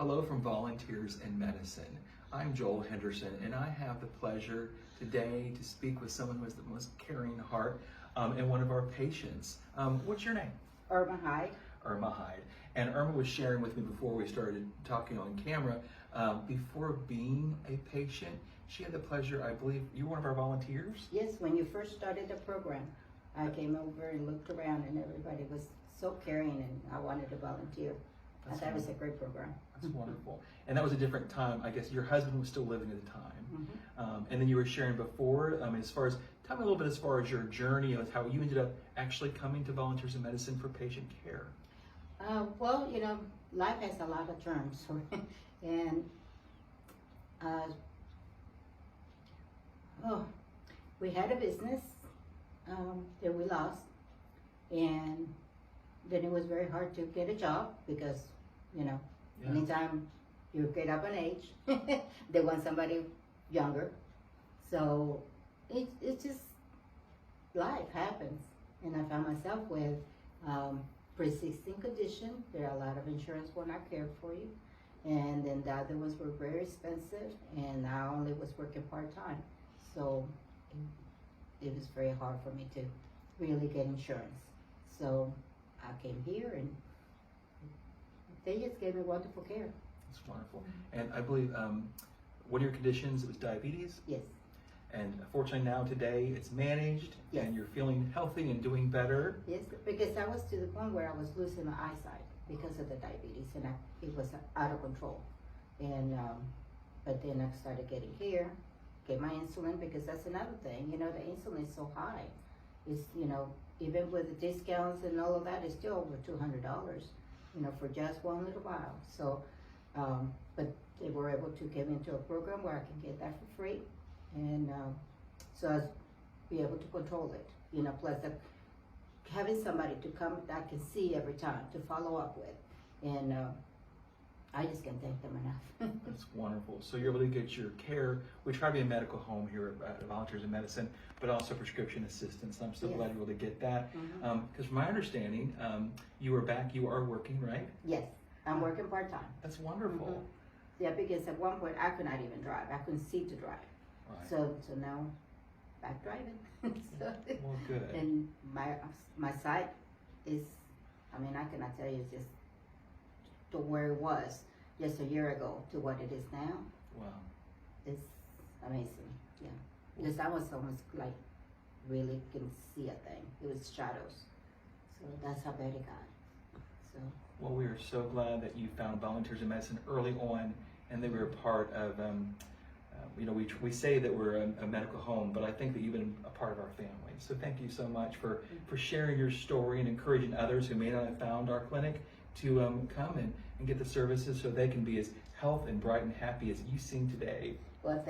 Hello from Volunteers in Medicine. I'm Joel Henderson, and I have the pleasure today to speak with someone who has the most caring heart and one of our patients. What's your name? Irma Hyde. Irma Hyde. And Irma was sharing with me before we started talking on camera, before being a patient, she had the pleasure, I believe, you were one of our volunteers? Yes, when you first started the program, I came over and looked around and everybody was so caring and I wanted to volunteer. I thought it was a great program. That's wonderful. And that was a different time. I guess your husband was still living at the time. And then you were sharing before, as far as, tell me a little bit as far as your journey of how you ended up actually coming to Volunteers in Medicine for patient care. Well, you know, life has a lot of terms. And we had a business that we lost. And then it was very hard to get a job because, you know, anytime you get up in age, they want somebody younger. So it's just life happens. And I found myself with pre-existing condition. There are a lot of insurance will not care for you. And then the other ones were very expensive and I only was working part-time. So it was very hard for me to really get insurance. So I came here and they just gave me wonderful care. That's wonderful. And I believe one of your conditions was diabetes? Yes. And fortunately now today it's managed Yes. and you're feeling healthy and doing better. Yes, because I was to the point where I was losing my eyesight because of the diabetes and it was out of control. And but then I started getting care, get my insulin because that's another thing. You know, the insulin is so high. It's, you know, even with the discounts and all of that, it's still over $200, you know, for just one little while. So, but they were able to get me into a program where I can get that for free. And so I was be able to control it, you know, plus having somebody to come that I can see every time to follow up with. And I just can't thank them enough. That's wonderful. So you're able to get your care. We try to be a medical home here at Volunteers in Medicine, but also prescription assistance. I'm so glad you're able to get that. Because from my understanding, you are working, right? Yes, I'm working part-time. That's wonderful. Yeah, because at one point I could not even drive. I couldn't see to drive. Right. So now back driving. So, well, good. And my sight is, I mean, I cannot tell you just to where it was just a year ago to what it is now. Wow. It's amazing. Yeah. Because I was almost like really can see a thing. It was shadows. So that's how bad it got. So. Well, we are so glad that you found Volunteers in Medicine early on and that we were a part of, you know, we say that we're a medical home, but I think that you've been a part of our family. So thank you so much for sharing your story and encouraging others who may not have found our clinic to come and get the services so they can be as healthy and bright and happy as you seem today. Well,